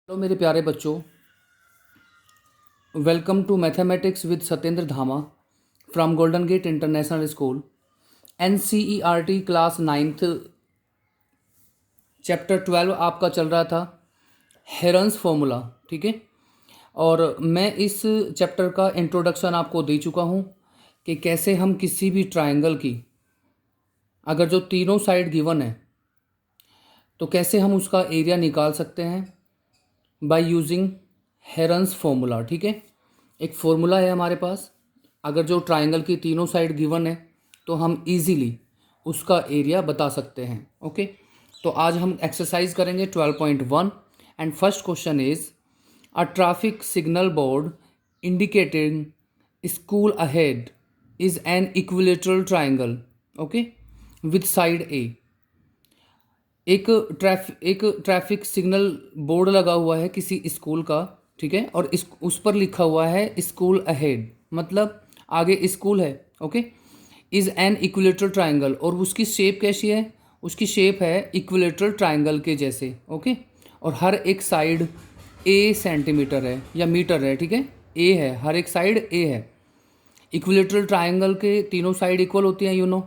Hello मेरे प्यारे बच्चों, welcome to mathematics with Satyendra Dhama from Golden Gate International School. NCERT class 9th chapter 12 आपका चल रहा था हेरन्स फॉर्मूला। ठीक है, और मैं इस चैप्टर का इंट्रोडक्शन आपको दे चुका हूँ कि कैसे हम किसी भी ट्रायंगल की अगर जो तीनों साइड गिवन है तो कैसे हम उसका एरिया निकाल सकते हैं बाय यूजिंग हेरन्स फॉर्मूला। ठीक है, एक फॉर्मूला है हमारे पास। अगर जो ट्रायंगल की तीनों साइड गिवन है तो हम इजीली उसका एरिया बता सकते हैं। ओके, तो आज हम एक्सरसाइज करेंगे 12.1 and first question is a traffic signal board indicating school ahead is an equilateral triangle. Okay, with side a. एक ट्रैफिक सिग्नल बोर्ड लगा हुआ है किसी स्कूल का। ठीक है, और उस पर लिखा हुआ है स्कूल अहेड, मतलब आगे स्कूल है। Okay, is an equilateral triangle, और उसकी शेप कैसी है? उसकी शेप है इक्विलेटरल ट्रायंगल के जैसे। ओके, और हर एक साइड ए सेंटीमीटर है या मीटर है। ठीक है, ए है, हर एक साइड ए है। इक्विलेटरल ट्रायंगल के तीनों साइड इक्वल होती हैं, यू नो।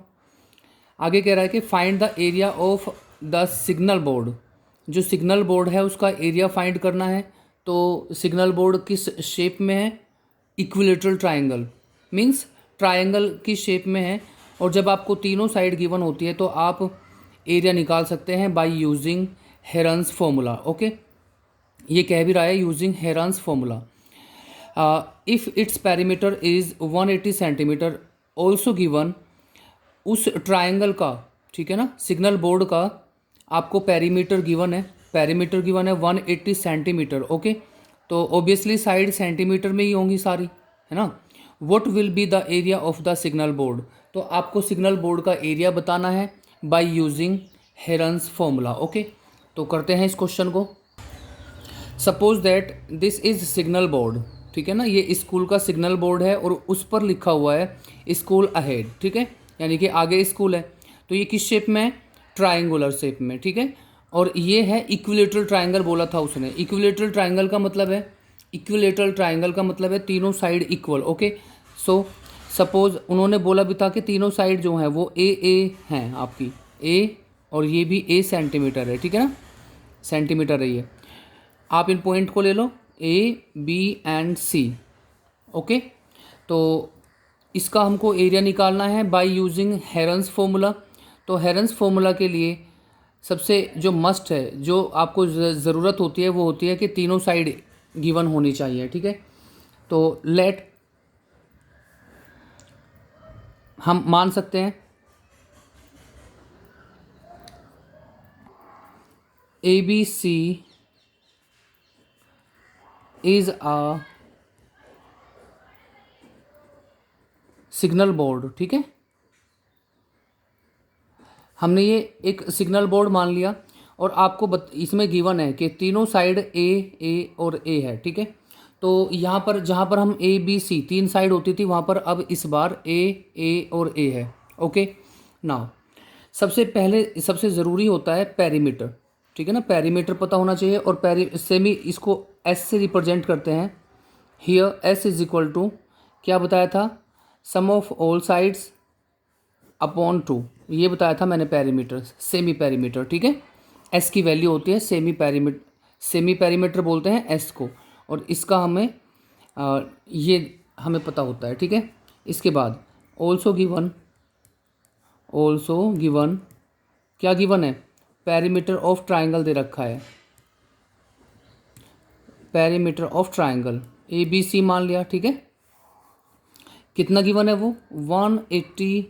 आगे कह रहा है कि find the area of the signal board. जो सिग्नल बोर्ड है उसका एरिया फाइंड करना है। तो सिग्नल बोर्ड किस शेप में है? इक्विलेटरल ट्रायंगल, मींस ट्रायंगल की शेप में है। और जब आपको तीनों साइड गिवन होती है तो आप एरिया निकाल सकते हैं bye using Heron's formula. Okay, ये कह भी रहा है using Heron's formula. If its perimeter is 180 centimetre also given. उस ट्रायंगल का, ठीक है ना, सिग्नल बोर्ड का आपको पेरीमीटर गिवन है। पेरीमीटर गिवन है 180 सेंटीमीटर। ओके, तो ऑब्वियसली साइड सेंटीमीटर में ही होंगी सारी, है ना। What will be the area of the signal board? तो आपको सिग्नल बोर्ड का एरिया बताना है by using Heron's formula. Okay, तो करते हैं इस क्वेश्चन को। Suppose that this is signal board. ठीक है ना, ये स्कूल का सिग्नल बोर्ड है और उस पर लिखा हुआ है स्कूल अहेड। ठीक है, यानी कि आगे स्कूल है। तो ये किस शेप में है? ट्रायंगुलर शेप में। ठीक है, और ये है इक्विलेटरल ट्रायंगल बोला था उसने। इक्विलेटरल ट्रायंगल का मतलब है, इक्विलेटरल ट्रायंगल का मतलब है तीनों side equal. Okay, so suppose उन्होंने बोला भी था कि तीनों साइड जो हैं वो ए हैं आपकी, ए, और ये भी ए सेंटीमीटर है। ठीक है ना, सेंटीमीटर है ये। आप इन पॉइंट को ले लो, A B and C. Okay, तो इसका हमको एरिया निकालना है बाय यूजिंग हेरन्स फॉर्मूला। तो हेरन्स फॉर्मूला के लिए सबसे जो मस्ट है, जो आपको ज़रूरत होती है, वो होती है कि तीनों साइड गिवन होनी चाहिए। ठीक है, तो लेट हम मान सकते हैं ABC is a signal board. ठीक है, हमने ये एक सिग्नल बोर्ड मान लिया और आपको इसमें गिवन है कि तीनों साइड ए और ए है। ठीक है, तो यहाँ पर जहाँ पर हम ABC तीन साइड होती थी, वहाँ पर अब इस बार ए और ए है। ओके, नाउ सबसे पहले सबसे ज़रूरी होता है पेरीमीटर। ठीक है ना, पेरीमीटर पता होना चाहिए। और सेमी इसको एस से रिप्रेजेंट करते हैं। Here S is equal to, क्या बताया था? Sum of all sides upon 2, ये बताया था मैंने पेरीमीटर, सेमी पेरीमीटर। ठीक है, एस की वैल्यू होती है सेमी पेरीमीटर। सेमी पेरीमीटर बोलते हैं एस को, और इसका हमें ये हमें पता होता है। ठीक है, इसके बाद ऑल्सो गिवन, ऑल्सो गिवन क्या गिवन है? पेरीमीटर ऑफ ट्राइंगल दे रखा है, पेरीमीटर ऑफ ट्राइंगल ABC मान लिया। ठीक है, कितना गिवन है वो? 180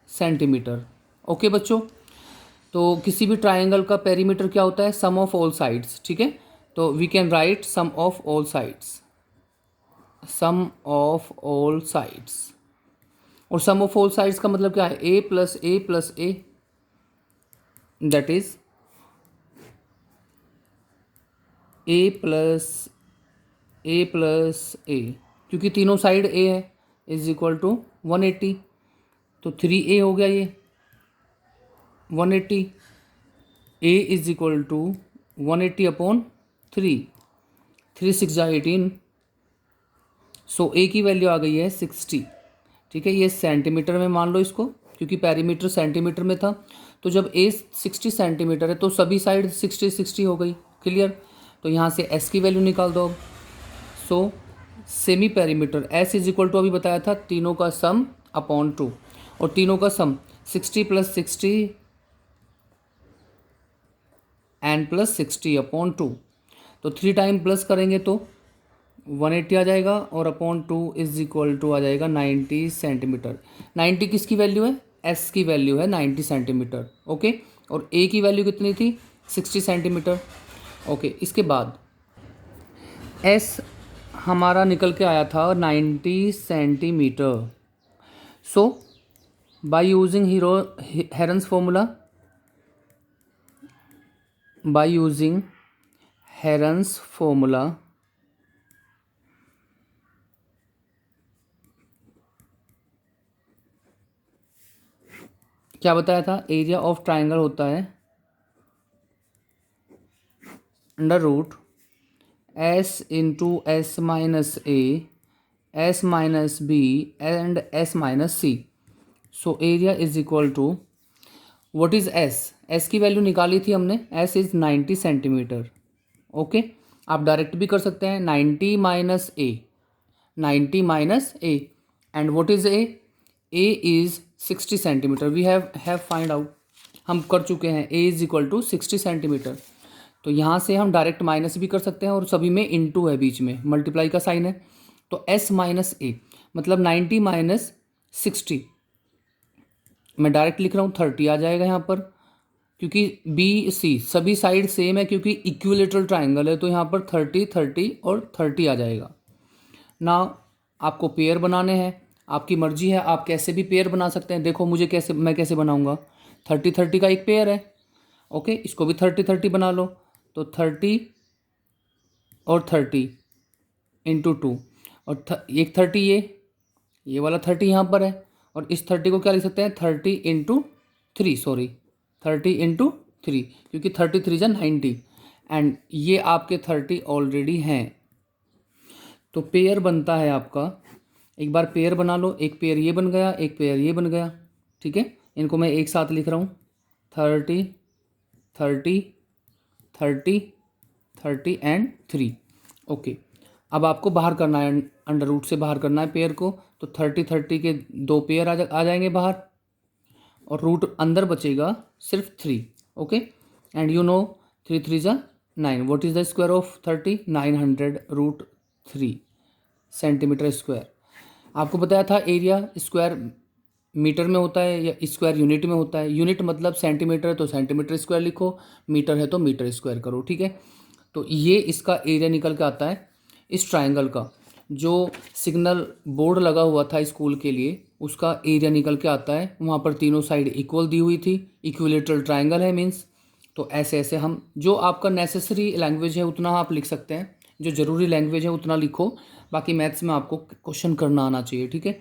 सेंटीमीटर। ओके बच्चों, तो किसी भी ट्राइंगल का पेरीमीटर क्या होता है? Sum of all sides. ठीक है, तो we can write sum of all sides, sum of all sides. और सम ऑफ ऑल साइड्स का मतलब क्या है? A plus a plus a, that is a plus a, क्योंकि तीनों साइड ए है, इज इक्वल टू 180। तो 3A हो गया ये 180। ए इज इक्वल टू 180 अपॉन 3, 3 6 जा 18, सो ए की वैल्यू आ गई है 60। ठीक है, ये सेंटीमीटर में मान लो इसको, क्योंकि पेरीमीटर सेंटीमीटर में था। तो जब ए 60 सेंटीमीटर है तो सभी साइड 60 60 हो गई। क्लियर। तो यहाँ से एस की वैल्यू निकाल दो अब। So semi perimeter s is equal to अभी बताया था तीनों का सम अपॉन 2, और तीनों का सम 60 + 60 एन + 60 अपॉन 2। तो 3 टाइम प्लस करेंगे तो 180 आ जाएगा, और अपॉन 2 इज इक्वल टू आ जाएगा 90 सेंटीमीटर। 90 किसकी वैल्यू है? एस की वैल्यू है 90 सेंटीमीटर। ओके, और ए की वैल्यू कितनी थी? 60 सेंटीमीटर। ओके, इसके बाद एस हमारा निकल के आया था 90 centimetre. So by using Heron's formula, by using Heron's formula, क्या बताया था? एरिया ऑफ ट्राइंगल होता है under root S into S minus A, S minus B and S minus C. So area is equal to what is S? S की value निकाली थी हमने, S is 90 centimetre. Okay, आप direct भी कर सकते हैं, 90 minus A, 90 minus A, and what is a? A is 60 centimetre. We have find out, हम कर चुके हैं, A is equal to 60 centimetre. तो यहाँ से हम डायरेक्ट माइनस भी कर सकते हैं, और सभी में इनटू है, बीच में मल्टीप्लाई का साइन है। तो एस माइनस ए मतलब 90 माइनस 60, मैं डायरेक्ट लिख रहा हूँ 30 आ जाएगा यहाँ पर, क्योंकि बी सी सभी साइड सेम है, क्योंकि इक्विलेटरल ट्राइंगल है। तो यहाँ पर 30 30 और 30 आ जाएगा ना। आपको पेयर बनाने हैं, आपकी मर्जी है, आप कैसे भी पेयर बना सकते हैं। देखो मुझे कैसे, मैं कैसे बनाऊंगा, 30 30 का एक पेयर है। ओके, इसको भी 30 30 बना लो। तो 30 और 30 इंटू 2, और एक 30 ये वाला 30 यहाँ पर है, और इस 30 को क्या लिख सकते हैं? 30 इंटू 3, सॉरी 30 इंटू 3, क्योंकि 33 जा 90, एंड ये आपके 30 ऑलरेडी हैं। तो पेयर बनता है आपका, एक बार पेयर बना लो, एक पेयर ये बन गया, एक पेयर ये बन गया। ठीक है, इनको मैं एक साथ लिख रहा हूँ, 30 30 30 30 एंड 3। ओके, अब आपको बाहर करना है, अंडर रूट से बाहर करना है पेयर को। तो 30 30 के 2 पेयर आ जाएंगे बाहर, और रूट अंदर बचेगा सिर्फ 3। ओके, एंड यू नो 3 3 जा 9, what is the square of 30? 900√3 centimetre square. आपको बताया था एरिया स्क्वायर मीटर में होता है या स्क्वायर यूनिट में होता है। यूनिट मतलब सेंटीमीटर है तो सेंटीमीटर स्क्वायर लिखो, मीटर है तो मीटर स्क्वायर करो। ठीक है, तो ये इसका एरिया निकल के आता है। इस ट्राइंगल का जो सिग्नल बोर्ड लगा हुआ था स्कूल के लिए, उसका एरिया निकल के आता है। वहाँ पर तीनों साइड इक्वल दी हुई थी, इक्विलेटरल ट्राइंगल है मीन्स। तो ऐसे ऐसे हम, जो आपका नेसेसरी लैंग्वेज है उतना आप लिख सकते हैं, जो ज़रूरी लैंग्वेज है उतना लिखो, बाकी मैथ्स में आपको क्वेश्चन करना आना चाहिए। ठीक है,